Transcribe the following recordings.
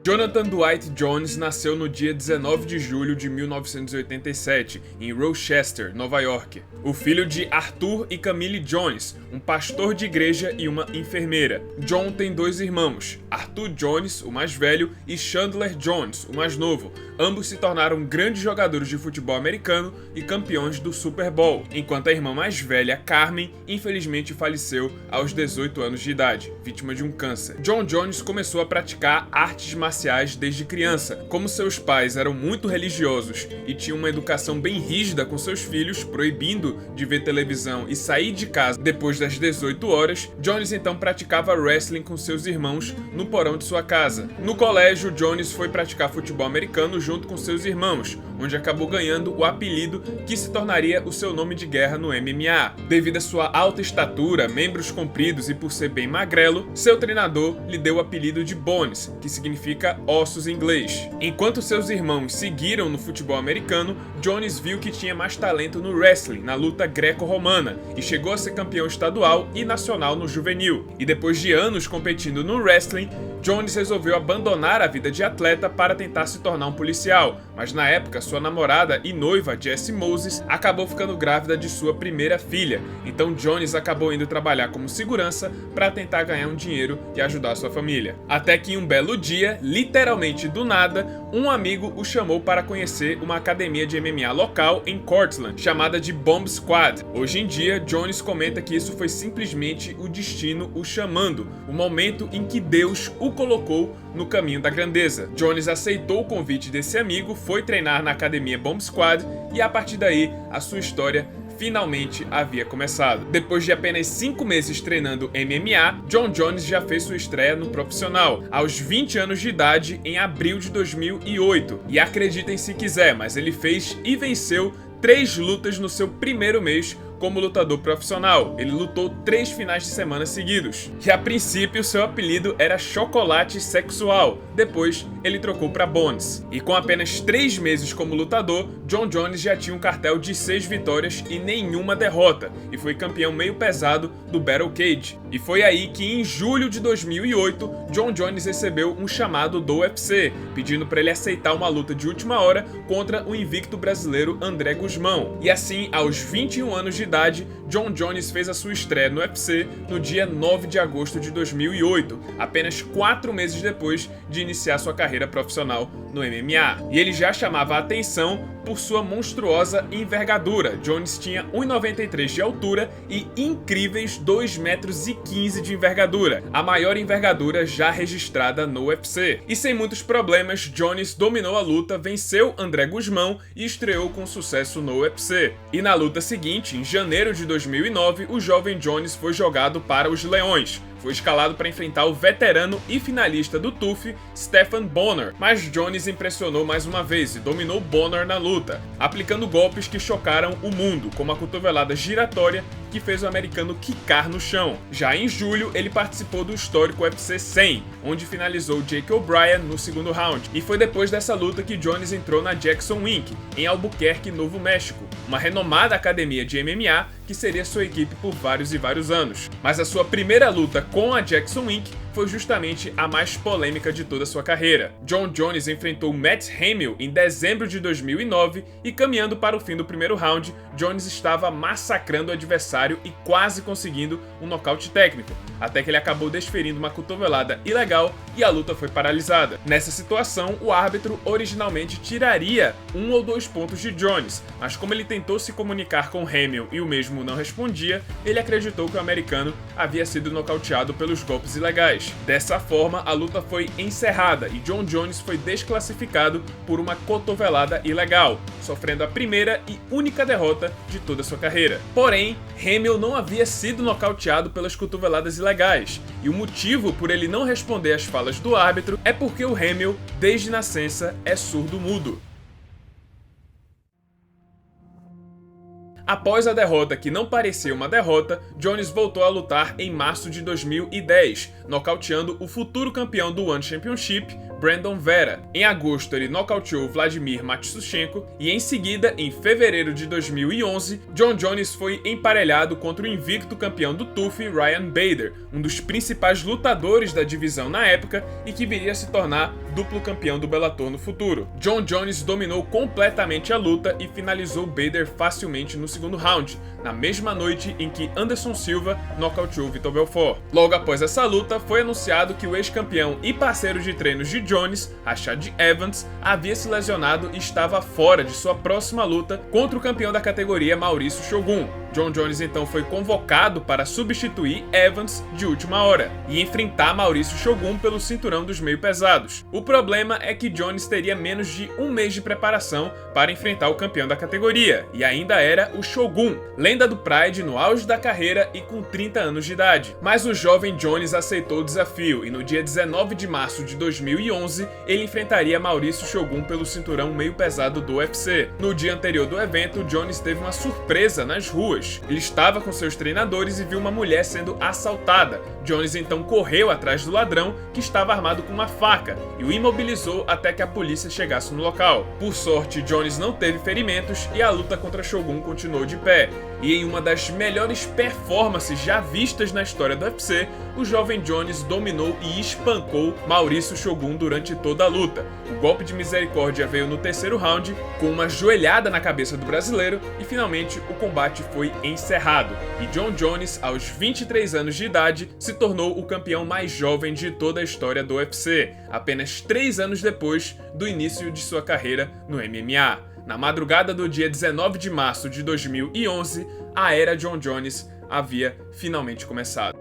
Jonathan Dwight Jones nasceu no dia 19 de julho de 1987, em Rochester, Nova York. O filho de Arthur e Camille Jones, um pastor de igreja e uma enfermeira. John tem dois irmãos, Arthur Jones, o mais velho, e Chandler Jones, o mais novo. Ambos se tornaram grandes jogadores de futebol americano e campeões do Super Bowl, enquanto a irmã mais velha, Carmen, infelizmente faleceu aos 18 anos de idade, vítima de um câncer. John Jones começou a praticar artes marciais desde criança. Como seus pais eram muito religiosos e tinham uma educação bem rígida com seus filhos, proibindo de ver televisão e sair de casa depois das 18 horas, Jones então praticava wrestling com seus irmãos no porão de sua casa. No colégio, Jones foi praticar futebol americano junto com seus irmãos, onde acabou ganhando o apelido que se tornaria o seu nome de guerra no MMA. Devido à sua alta estatura, membros compridos e por ser bem magrelo, seu treinador lhe deu o apelido de Bones, que significa ossos em inglês. Enquanto seus irmãos seguiram no futebol americano, Jones viu que tinha mais talento no wrestling, na luta greco-romana, e chegou a ser campeão estadual e nacional no juvenil. E depois de anos competindo no wrestling, Jones resolveu abandonar a vida de atleta para tentar se tornar um policial, mas na época sua namorada e noiva Jessie Moses acabou ficando grávida de sua primeira filha, então Jones acabou indo trabalhar como segurança para tentar ganhar um dinheiro e ajudar sua família. Até que em um belo dia, literalmente do nada, um amigo o chamou para conhecer uma academia de MMA local em Cortland, chamada de Bomb Squad. Hoje em dia, Jones comenta que isso foi simplesmente o destino o chamando, o momento em que Deus o colocou no caminho da grandeza. Jones aceitou o convite desse amigo, foi treinar na academia Bomb Squad e a partir daí a sua história finalmente havia começado. Depois de apenas 5 meses treinando MMA, John Jones já fez sua estreia no profissional, aos 20 anos de idade, em abril de 2008. E acreditem se quiser, mas ele fez e venceu 3 lutas no seu primeiro mês como lutador profissional. Ele lutou 3 finais de semana seguidos. E a princípio seu apelido era Chocolate Sexual, depois ele trocou para Bones. E com apenas 3 meses como lutador, John Jones já tinha um cartel de 6 vitórias e nenhuma derrota, e foi campeão meio pesado do Battle Cage. E foi aí que em julho de 2008, John Jones recebeu um chamado do UFC, pedindo para ele aceitar uma luta de última hora contra o invicto brasileiro André Guzmão. E assim, aos 21 anos de idade, John Jones fez a sua estreia no UFC no dia 9 de agosto de 2008, apenas 4 meses depois de iniciar sua carreira profissional no MMA. E ele já chamava a atenção por sua monstruosa envergadura. Jones tinha 1,93 de altura e incríveis 2,15 metros de envergadura, a maior envergadura já registrada no UFC. E sem muitos problemas, Jones dominou a luta, venceu André Guzmão e estreou com sucesso no UFC. E na luta seguinte, em janeiro de 2009, o jovem Jones foi jogado para os Leões. Foi escalado para enfrentar o veterano e finalista do TUF, Stephan Bonnar, mas Jones impressionou mais uma vez e dominou Bonnar na luta, aplicando golpes que chocaram o mundo, como a cotovelada giratória que fez o americano quicar no chão. Já em julho, ele participou do histórico UFC 100, onde finalizou Jake O'Brien no segundo round, e foi depois dessa luta que Jones entrou na Jackson Inc., em Albuquerque, Novo México, uma renomada academia de MMA que seria sua equipe por vários e vários anos. Mas a sua primeira luta com a Jackson Inc. foi justamente a mais polêmica de toda a sua carreira. John Jones enfrentou Matt Hamill em dezembro de 2009 e, caminhando para o fim do primeiro round, Jones estava massacrando o adversário e quase conseguindo um nocaute técnico, até que ele acabou desferindo uma cotovelada ilegal e a luta foi paralisada. Nessa situação, o árbitro originalmente tiraria 1 ou 2 pontos de Jones, mas como ele tentou se comunicar com Hamill e o mesmo não respondia, ele acreditou que o americano havia sido nocauteado pelos golpes ilegais. Dessa forma, a luta foi encerrada e John Jones foi desclassificado por uma cotovelada ilegal, sofrendo a primeira e única derrota de toda a sua carreira. Porém, Hamill não havia sido nocauteado pelas cotoveladas ilegais, e o motivo por ele não responder às falas do árbitro é porque o Hamill, desde nascença, é surdo-mudo. Após a derrota que não parecia uma derrota, Jones voltou a lutar em março de 2010, nocauteando o futuro campeão do One Championship, Brandon Vera. Em agosto, ele nocauteou Vladimir Matsuchenko e em seguida, em fevereiro de 2011, Jon Jones foi emparelhado contra o invicto campeão do TUF, Ryan Bader, um dos principais lutadores da divisão na época e que viria a se tornar duplo campeão do Bellator no futuro. Jon Jones dominou completamente a luta e finalizou Bader facilmente no segundo round, na mesma noite em que Anderson Silva nocauteou Vitor Belfort. Logo após essa luta, foi anunciado que o ex-campeão e parceiro de treinos de Jones, Rashad Evans, havia se lesionado e estava fora de sua próxima luta contra o campeão da categoria, Mauricio Shogun. Jon Jones então foi convocado para substituir Evans de última hora e enfrentar Mauricio Shogun pelo cinturão dos meio pesados. O problema é que Jones teria menos de um mês de preparação para enfrentar o campeão da categoria, e ainda era o Shogun, lenda do Pride no auge da carreira e com 30 anos de idade. Mas o jovem Jones aceitou o desafio e no dia 19 de março de 2011 ele enfrentaria Mauricio Shogun pelo cinturão meio pesado do UFC. No dia anterior do evento, Jones teve uma surpresa nas ruas. Ele estava com seus treinadores e viu uma mulher sendo assaltada. Jones então correu atrás do ladrão, que estava armado com uma faca, e o imobilizou até que a polícia chegasse no local. Por sorte, Jones não teve ferimentos e a luta contra Shogun continuou de pé. E em uma das melhores performances já vistas na história do UFC, o jovem Jones dominou e espancou Mauricio Shogun durante toda a luta. O golpe de misericórdia veio no terceiro round, com uma joelhada na cabeça do brasileiro, e finalmente o combate foi encerrado. E Jon Jones, aos 23 anos de idade, se tornou o campeão mais jovem de toda a história do UFC, apenas 3 anos depois do início de sua carreira no MMA. Na madrugada do dia 19 de março de 2011, a era Jon Jones havia finalmente começado.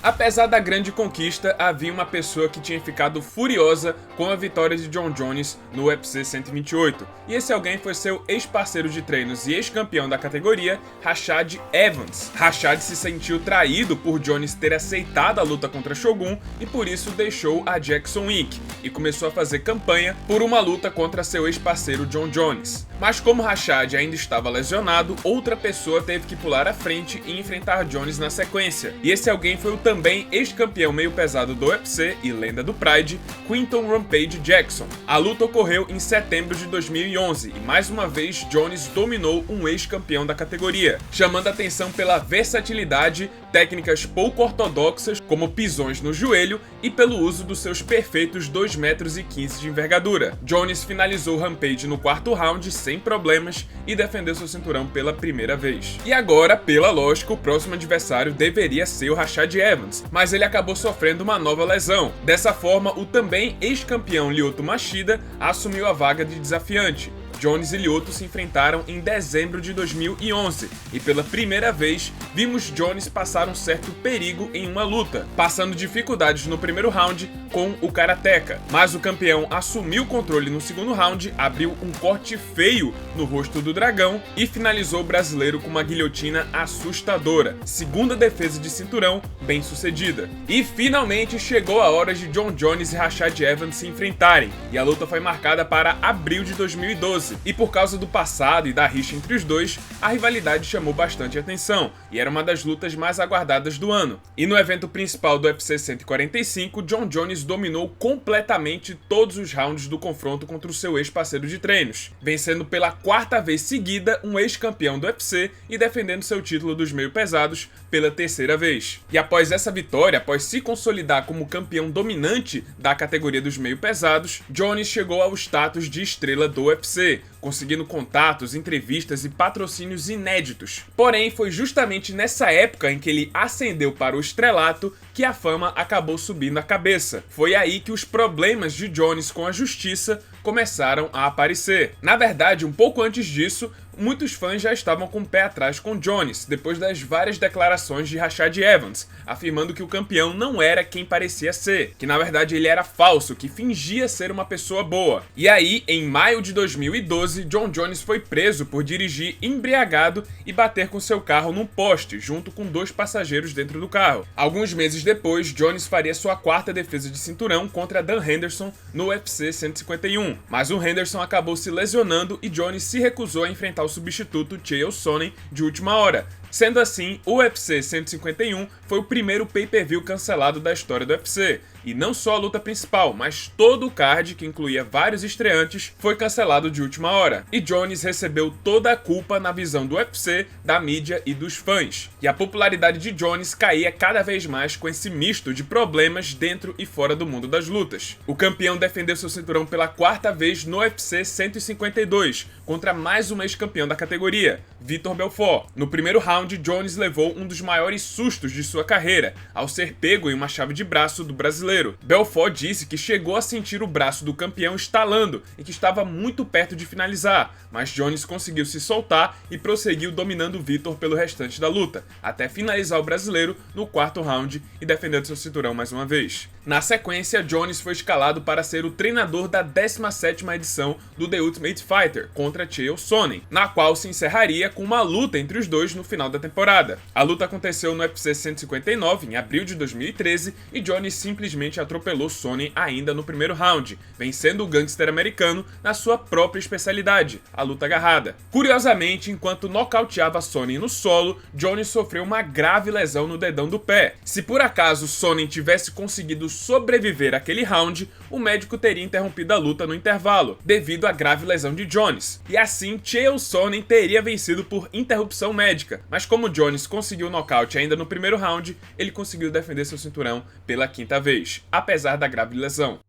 Apesar da grande conquista, havia uma pessoa que tinha ficado furiosa com a vitória de Jon Jones no UFC 128, e esse alguém foi seu ex-parceiro de treinos e ex-campeão da categoria, Rashad Evans. Rashad se sentiu traído por Jones ter aceitado a luta contra Shogun e por isso deixou a Jackson Inc. e começou a fazer campanha por uma luta contra seu ex-parceiro Jon Jones. Mas como Rashad ainda estava lesionado, outra pessoa teve que pular à frente e enfrentar Jones na sequência, e esse alguém foi o também ex-campeão meio pesado do UFC e lenda do Pride, Quinton Rampage Jackson. A luta ocorreu em setembro de 2011 e mais uma vez Jones dominou um ex-campeão da categoria, chamando a atenção pela versatilidade, técnicas pouco ortodoxas como pisões no joelho e pelo uso dos seus perfeitos 2,15 metros de envergadura. Jones finalizou Rampage no quarto round sem problemas e defendeu seu cinturão pela primeira vez. E agora, pela lógica, o próximo adversário deveria ser o Rashad Evans, mas ele acabou sofrendo uma nova lesão. Dessa forma, o também ex-campeão Lyoto Machida assumiu a vaga de desafiante. Jones e Lyoto se enfrentaram em dezembro de 2011 e pela primeira vez vimos Jones passar um certo perigo em uma luta, passando dificuldades no primeiro round com o Karateka, mas o campeão assumiu o controle no segundo round, abriu um corte feio no rosto do dragão e finalizou o brasileiro com uma guilhotina assustadora, segunda defesa de cinturão bem sucedida. E finalmente chegou a hora de Jon Jones e Rashad Evans se enfrentarem, e a luta foi marcada para abril de 2012. E por causa do passado e da rixa entre os dois, a rivalidade chamou bastante atenção, e era uma das lutas mais aguardadas do ano. E no evento principal do UFC 145, Jon Jones dominou completamente todos os rounds do confronto contra o seu ex-parceiro de treinos, vencendo pela quarta vez seguida um ex-campeão do UFC e defendendo seu título dos meio pesados pela terceira vez. E após essa vitória, após se consolidar como campeão dominante da categoria dos meio pesados, Jones chegou ao status de estrela do UFC, conseguindo contatos, entrevistas e patrocínios inéditos. Porém, foi justamente nessa época em que ele ascendeu para o estrelato que a fama acabou subindo a cabeça. Foi aí que os problemas de Jones com a justiça começaram a aparecer. Na verdade, um pouco antes disso, muitos fãs já estavam com o pé atrás com Jones, depois das várias declarações de Rashad Evans, afirmando que o campeão não era quem parecia ser, que na verdade ele era falso, que fingia ser uma pessoa boa. E aí, em maio de 2012, Jon Jones foi preso por dirigir embriagado e bater com seu carro num poste, junto com 2 passageiros dentro do carro. Alguns meses depois, Jones faria sua quarta defesa de cinturão contra Dan Henderson no UFC 151, mas o Henderson acabou se lesionando e Jones se recusou a enfrentar o substituto Chael Sonnen de última hora, Sendo assim, o UFC 151 foi o primeiro pay-per-view cancelado da história do UFC, e não só a luta principal, mas todo o card, que incluía vários estreantes, foi cancelado de última hora, e Jones recebeu toda a culpa na visão do UFC, da mídia e dos fãs. E a popularidade de Jones caía cada vez mais com esse misto de problemas dentro e fora do mundo das lutas. O campeão defendeu seu cinturão pela quarta vez no UFC 152, contra mais um ex-campeão da categoria, Vitor Belfort. No primeiro round, Jones levou um dos maiores sustos de sua carreira, ao ser pego em uma chave de braço do brasileiro. Belfort disse que chegou a sentir o braço do campeão estalando e que estava muito perto de finalizar, mas Jones conseguiu se soltar e prosseguiu dominando Vitor pelo restante da luta, até finalizar o brasileiro no quarto round e defendendo seu cinturão mais uma vez. Na sequência, Jones foi escalado para ser o treinador da 17ª edição do The Ultimate Fighter contra Chael Sonnen, na qual se encerraria com uma luta entre os dois no final da temporada. A luta aconteceu no UFC 159 em abril de 2013 e Jones simplesmente atropelou Sonnen ainda no primeiro round, vencendo o gangster americano na sua própria especialidade, a luta agarrada. Curiosamente, enquanto nocauteava Sonnen no solo, Jones sofreu uma grave lesão no dedão do pé. Se por acaso Sonnen tivesse conseguido sobreviver àquele round, o médico teria interrompido a luta no intervalo, devido à grave lesão de Jones, e assim Chael Sonnen teria vencido por interrupção médica, mas como Jones conseguiu o nocaute ainda no primeiro round, ele conseguiu defender seu cinturão pela quinta vez, apesar da grave lesão.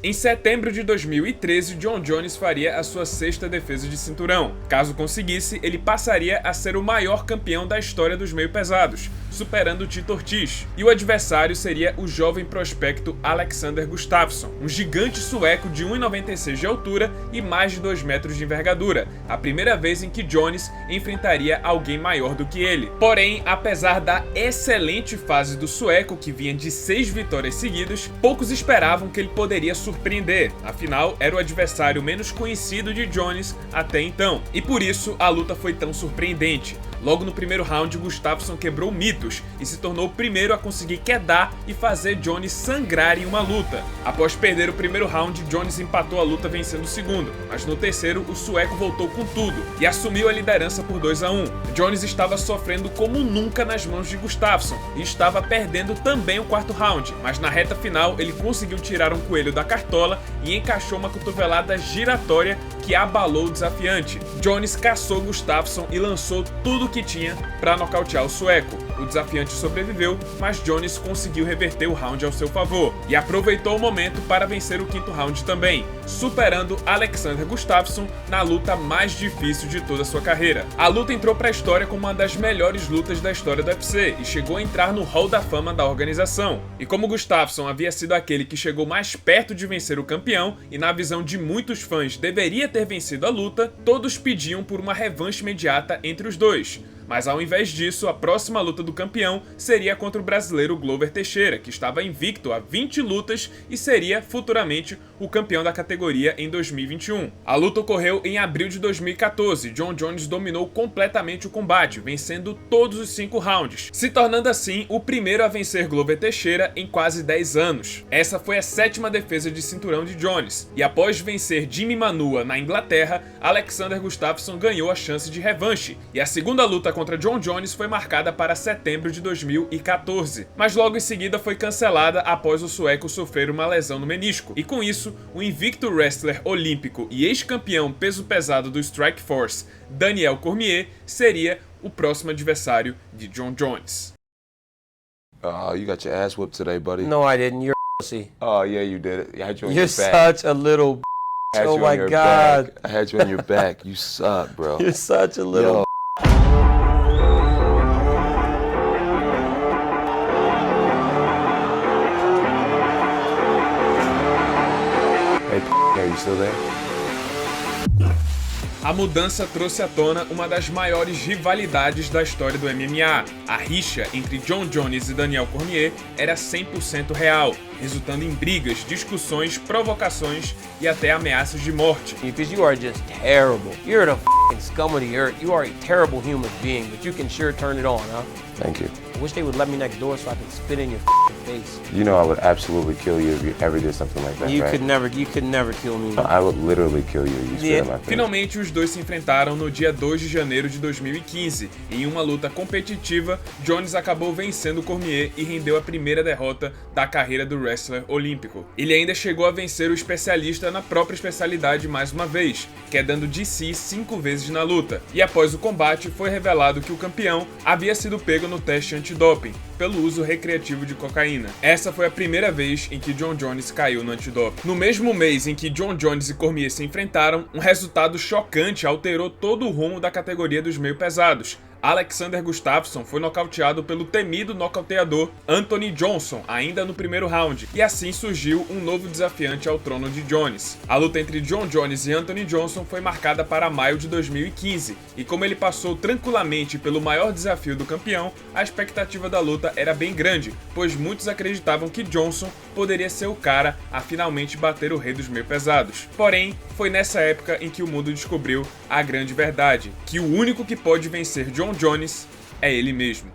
Em setembro de 2013, Jon Jones faria a sua sexta defesa de cinturão. Caso conseguisse, ele passaria a ser o maior campeão da história dos meio-pesados, superando Tito Ortiz. E o adversário seria o jovem prospecto Alexander Gustafsson, um gigante sueco de 1,96 de altura e mais de 2 metros de envergadura, a primeira vez em que Jones enfrentaria alguém maior do que ele. Porém, apesar da excelente fase do sueco, que vinha de 6 vitórias seguidas, poucos esperavam que ele poderia surpreender, afinal era o adversário menos conhecido de Jones até então, e por isso a luta foi tão surpreendente. Logo no primeiro round, Gustafsson quebrou mitos e se tornou o primeiro a conseguir quedar e fazer Jones sangrar em uma luta. Após perder o primeiro round, Jones empatou a luta vencendo o segundo, mas no terceiro o sueco voltou com tudo e assumiu a liderança por 2-1. Jones estava sofrendo como nunca nas mãos de Gustafsson e estava perdendo também o quarto round, mas na reta final ele conseguiu tirar um coelho da cartola e encaixou uma cotovelada giratória que abalou o desafiante. Jones caçou Gustafsson e lançou tudo que tinha para nocautear o sueco. O desafiante sobreviveu, mas Jones conseguiu reverter o round ao seu favor e aproveitou o momento para vencer o quinto round também, superando Alexander Gustafsson na luta mais difícil de toda a sua carreira. A luta entrou para a história como uma das melhores lutas da história do UFC e chegou a entrar no Hall da Fama da organização. E como Gustafsson havia sido aquele que chegou mais perto de vencer o campeão e na visão de muitos fãs deveria ter vencido a luta, todos pediam por uma revanche imediata entre os dois. Mas ao invés disso, a próxima luta do campeão seria contra o brasileiro Glover Teixeira, que estava invicto a 20 lutas e seria futuramente o campeão da categoria em 2021. A luta ocorreu em abril de 2014. Jon Jones dominou completamente o combate, vencendo todos os 5 rounds, se tornando assim o primeiro a vencer Glover Teixeira em quase 10 anos. Essa foi a 7ª defesa de cinturão de Jones, e após vencer Jimmy Manua na Inglaterra, Alexander Gustafsson ganhou a chance de revanche, e a segunda luta contra Jon Jones foi marcada para setembro de 2014, mas logo em seguida foi cancelada após o sueco sofrer uma lesão no menisco, e com isso, o invicto wrestler olímpico e ex-campeão peso pesado do Strikeforce, Daniel Cormier, seria o próximo adversário de Jon Jones. Oh, you got your ass whooped today, buddy. No, I didn't. You're a pussy. Oh, yeah, you did. I had you on You're your back. such a little. I had Oh you my on your God. back. I had you on your back. You suck, bro. You're such a little. Yo. Hey, are you still there? A mudança trouxe à tona uma das maiores rivalidades da história do MMA. A rixa entre Jon Jones e Daniel Cormier era 100% real, resultando em brigas, discussões, provocações e até ameaças de morte. Because you are just terrible. You're the f***ing scum of the earth. You are a terrible human being, but you can sure turn it on, huh? Thank you. I wish they would let me next door so I could spit in your face. You know I would absolutely kill you if you ever did something like that, You right? could never kill me. I would literally kill you if you spit in my face. Finalmente, os dois se enfrentaram no dia 2 de janeiro de 2015. Em uma luta competitiva, Jones acabou vencendo Cormier e rendeu a primeira derrota da carreira do wrestler olímpico. Ele ainda chegou a vencer o especialista na própria especialidade mais uma vez, quedando DC 5 vezes na luta. E após o combate, foi revelado que o campeão havia sido pego no teste antidoping pelo uso recreativo de cocaína. Essa foi a primeira vez em que Jon Jones caiu no antidoping. No mesmo mês em que Jon Jones e Cormier se enfrentaram, um resultado chocante alterou todo o rumo da categoria dos meio pesados. Alexander Gustafsson foi nocauteado pelo temido nocauteador Anthony Johnson ainda no primeiro round, e assim surgiu um novo desafiante ao trono de Jones. A luta entre Jon Jones e Anthony Johnson foi marcada para maio de 2015, e como ele passou tranquilamente pelo maior desafio do campeão, a expectativa da luta era bem grande, pois muitos acreditavam que Johnson poderia ser o cara a finalmente bater o rei dos meio pesados. Porém, foi nessa época em que o mundo descobriu a grande verdade, que o único que pode vencer Jon Jones é ele mesmo.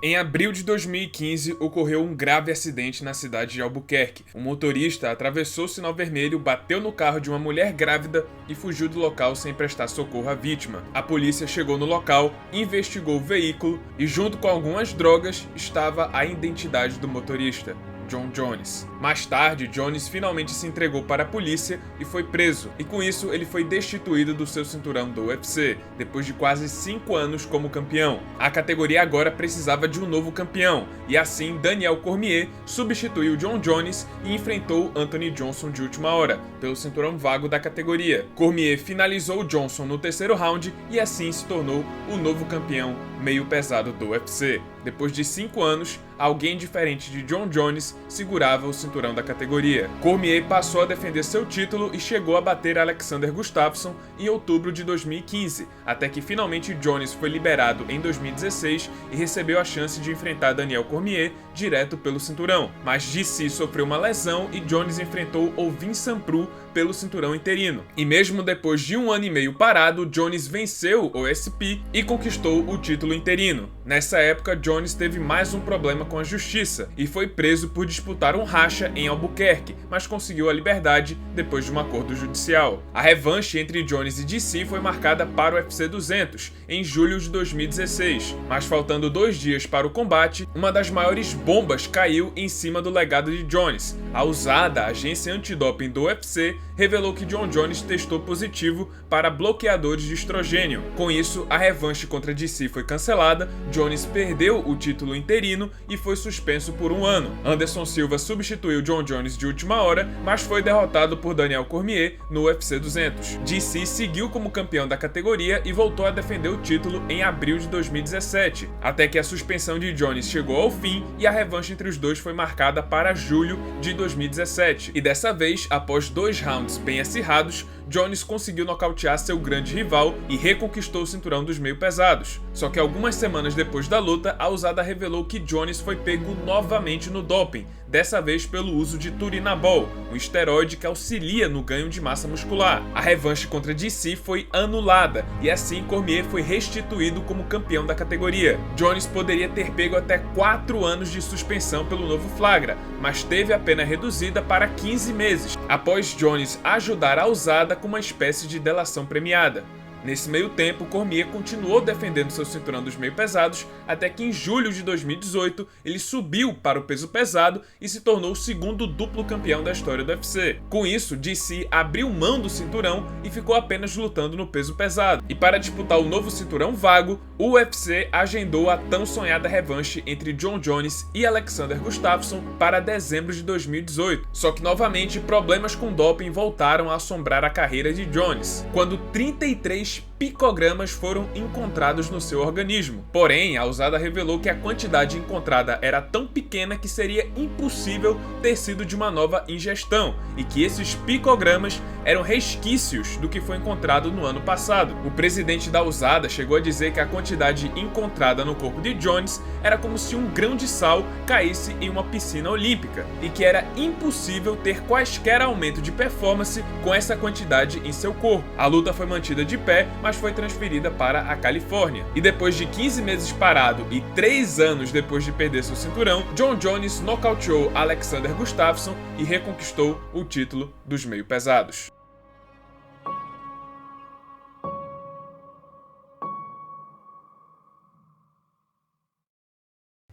Em abril de 2015, ocorreu um grave acidente na cidade de Albuquerque. Um motorista atravessou o sinal vermelho, bateu no carro de uma mulher grávida e fugiu do local sem prestar socorro à vítima. A polícia chegou no local, investigou o veículo e, junto com algumas drogas, estava a identidade do motorista: Jon Jones. Mais tarde, Jones finalmente se entregou para a polícia e foi preso, e com isso ele foi destituído do seu cinturão do UFC, depois de quase 5 anos como campeão. A categoria agora precisava de um novo campeão, e assim Daniel Cormier substituiu Jon Jones e enfrentou Anthony Johnson de última hora, pelo cinturão vago da categoria. Cormier finalizou Johnson no terceiro round e assim se tornou o novo campeão meio pesado do UFC. Depois de 5 anos, alguém diferente de Jon Jones segurava o cinturão da categoria. Cormier passou a defender seu título e chegou a bater Alexander Gustafsson em outubro de 2015, até que finalmente Jones foi liberado em 2016 e recebeu a chance de enfrentar Daniel Cormier direto pelo cinturão. Mas DC sofreu uma lesão e Jones enfrentou Ovin Sanprou pelo cinturão interino. E mesmo depois de 1 ano e meio parado, Jones venceu o OSP e conquistou o título interino. Nessa época, Jones teve mais um problema com a justiça e foi preso por disputar um racha em Albuquerque, mas conseguiu a liberdade depois de um acordo judicial. A revanche entre Jones e DC foi marcada para o UFC 200 em julho de 2016, mas faltando 2 dias para o combate, uma das maiores bombas caiu em cima do legado de Jones. A usada agência antidoping do UFC revelou que Jon Jones testou positivo para bloqueadores de estrogênio. Com isso, a revanche contra DC foi cancelada, Jones perdeu o título interino e foi suspenso por 1 ano. Anderson Silva substituiu Jon Jones de última hora, mas foi derrotado por Daniel Cormier no UFC 200. DC seguiu como campeão da categoria e voltou a defender o título em abril de 2017, até que a suspensão de Jones chegou ao fim e a revanche entre os dois foi marcada para julho de 2017. E dessa vez, após 2 rounds bem acirrados, Jones conseguiu nocautear seu grande rival e reconquistou o cinturão dos meio pesados. Só que algumas semanas depois da luta, a usada revelou que Jones foi pego novamente no doping, dessa vez pelo uso de Turinabol, um esteroide que auxilia no ganho de massa muscular. A revanche contra DC foi anulada e assim Cormier foi restituído como campeão da categoria. Jones poderia ter pego até 4 anos de suspensão pelo novo flagra, mas teve a pena reduzida para 15 meses, após Jones ajudar a usada com uma espécie de delação premiada. Nesse meio tempo, Cormier continuou defendendo seu cinturão dos meio pesados, até que em julho de 2018 ele subiu para o peso pesado e se tornou o segundo duplo campeão da história do UFC. Com isso, DC abriu mão do cinturão e ficou apenas lutando no peso pesado. E para disputar o novo cinturão vago, o UFC agendou a tão sonhada revanche entre Jon Jones e Alexander Gustafsson para dezembro de 2018. Só que novamente problemas com doping voltaram a assombrar a carreira de Jones, quando 33 picogramas foram encontrados no seu organismo. Porém, a usada revelou que a quantidade encontrada era tão pequena que seria impossível ter sido de uma nova ingestão, e que esses picogramas eram resquícios do que foi encontrado no ano passado. O presidente da usada chegou a dizer que a quantidade encontrada no corpo de Jones era como se um grão de sal caísse em uma piscina olímpica, e que era impossível ter quaisquer aumento de performance com essa quantidade em seu corpo. A luta foi mantida de pé, mas foi transferida para a Califórnia. E depois de 15 meses parado e 3 anos depois de perder seu cinturão, Jon Jones nocauteou Alexander Gustafsson e reconquistou o título dos meio pesados.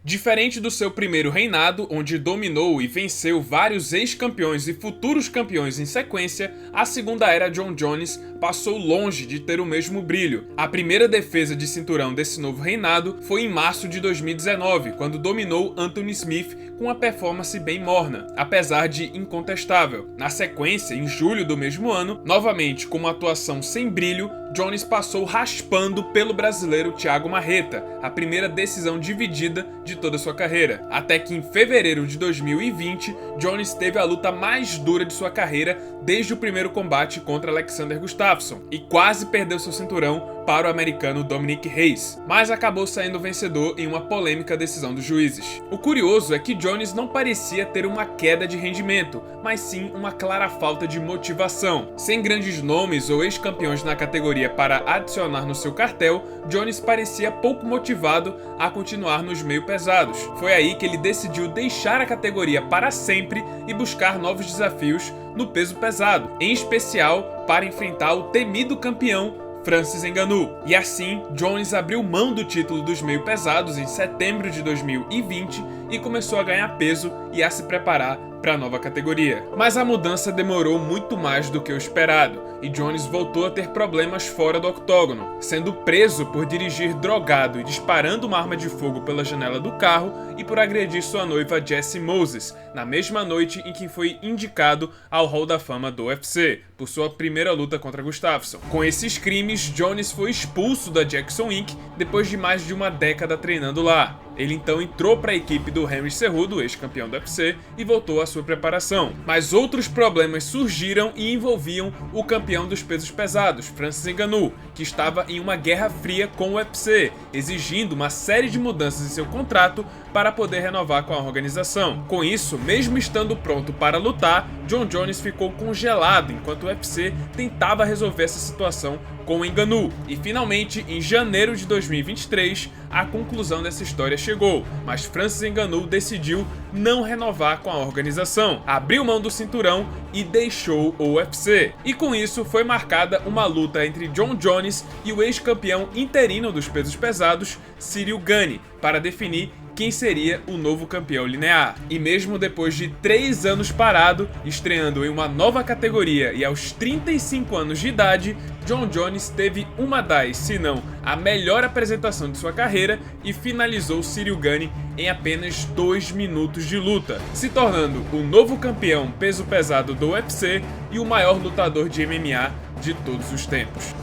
Diferente do seu primeiro reinado, onde dominou e venceu vários ex-campeões e futuros campeões em sequência, a segunda era Jon Jones passou longe de ter o mesmo brilho. A primeira defesa de cinturão desse novo reinado foi em março de 2019, quando dominou Anthony Smith com uma performance bem morna, apesar de incontestável. Na sequência, em julho do mesmo ano, novamente com uma atuação sem brilho, Jones passou raspando pelo brasileiro Thiago Marreta, a primeira decisão dividida de toda sua carreira. Até que em fevereiro de 2020, Jones teve a luta mais dura de sua carreira desde o primeiro combate contra Alexander Gustafsson e quase perdeu seu cinturão para o americano Dominic Reyes, mas acabou saindo vencedor em uma polêmica decisão dos juízes. O curioso é que Jones não parecia ter uma queda de rendimento, mas sim uma clara falta de motivação. Sem grandes nomes ou ex-campeões na categoria para adicionar no seu cartel, Jones parecia pouco motivado a continuar nos meio pesados. Foi aí que ele decidiu deixar a categoria para sempre e buscar novos desafios no peso pesado, em especial para enfrentar o temido campeão Francis Ngannou. E assim, Jones abriu mão do título dos meio pesados em setembro de 2020 e começou a ganhar peso e a se preparar para a nova categoria. Mas a mudança demorou muito mais do que o esperado, e Jones voltou a ter problemas fora do octógono, sendo preso por dirigir drogado e disparando uma arma de fogo pela janela do carro e por agredir sua noiva Jessie Moses, na mesma noite em que foi indicado ao Hall da Fama do UFC, por sua primeira luta contra Gustafsson. Com esses crimes, Jones foi expulso da Jackson Inc. depois de mais de uma década treinando lá. Ele então entrou para a equipe do Henry Cejudo, ex-campeão do UFC, e voltou à sua preparação. Mas outros problemas surgiram e envolviam o campeão dos pesos pesados, Francis Ngannou, que estava em uma guerra fria com o UFC, exigindo uma série de mudanças em seu contrato para poder renovar com a organização. Com isso, mesmo estando pronto para lutar, Jon Jones ficou congelado enquanto o UFC tentava resolver essa situação com Ngannou. E finalmente, em janeiro de 2023, a conclusão dessa história chegou, mas Francis Ngannou decidiu não renovar com a organização, abriu mão do cinturão e deixou o UFC. E com isso foi marcada uma luta entre Jon Jones e o ex-campeão interino dos pesos pesados, Ciryl Gane, para definir quem seria o novo campeão linear. E mesmo depois de 3 anos parado, estreando em uma nova categoria e aos 35 anos de idade, Jon Jones teve uma das, se não a melhor apresentação de sua carreira e finalizou Ciryl Gane em apenas 2 minutos de luta, se tornando o novo campeão peso pesado do UFC e o maior lutador de MMA de todos os tempos.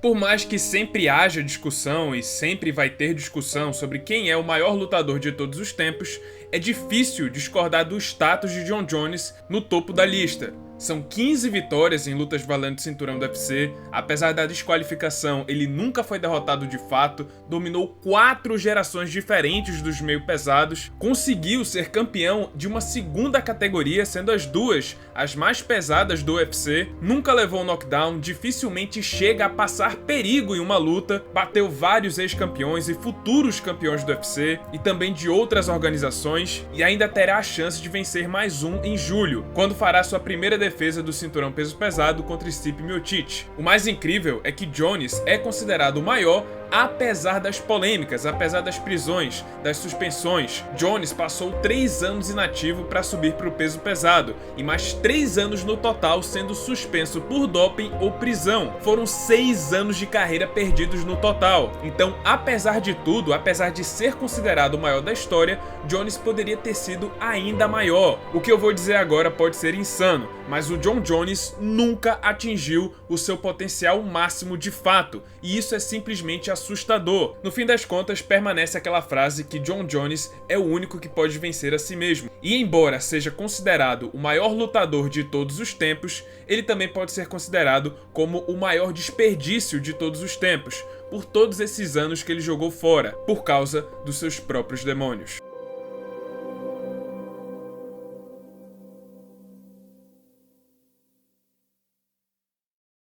Por mais que sempre haja discussão e sempre vai ter discussão sobre quem é o maior lutador de todos os tempos, é difícil discordar do status de Jon Jones no topo da lista. São 15 vitórias em lutas valendo cinturão do UFC, apesar da desqualificação, ele nunca foi derrotado de fato, dominou 4 gerações diferentes dos meio pesados, conseguiu ser campeão de uma segunda categoria, sendo as duas as mais pesadas do UFC, nunca levou knockdown, dificilmente chega a passar perigo em uma luta, bateu vários ex-campeões e futuros campeões do UFC e também de outras organizações, e ainda terá a chance de vencer mais um em julho, quando fará sua primeira defesa do cinturão peso pesado contra Stipe Miocic. O mais incrível é que Jones é considerado o maior apesar das polêmicas, apesar das prisões, das suspensões. Jones passou 3 anos inativo para subir para o peso pesado e mais 3 anos no total sendo suspenso por doping ou prisão. Foram 6 anos de carreira perdidos no total. Então, apesar de tudo, apesar de ser considerado o maior da história, Jones poderia ter sido ainda maior. O que eu vou dizer agora pode ser insano, mas o Jon Jones nunca atingiu o seu potencial máximo de fato, e isso é simplesmente assustador. No fim das contas, permanece aquela frase que Jon Jones é o único que pode vencer a si mesmo. E embora seja considerado o maior lutador de todos os tempos, ele também pode ser considerado como o maior desperdício de todos os tempos, por todos esses anos que ele jogou fora, por causa dos seus próprios demônios.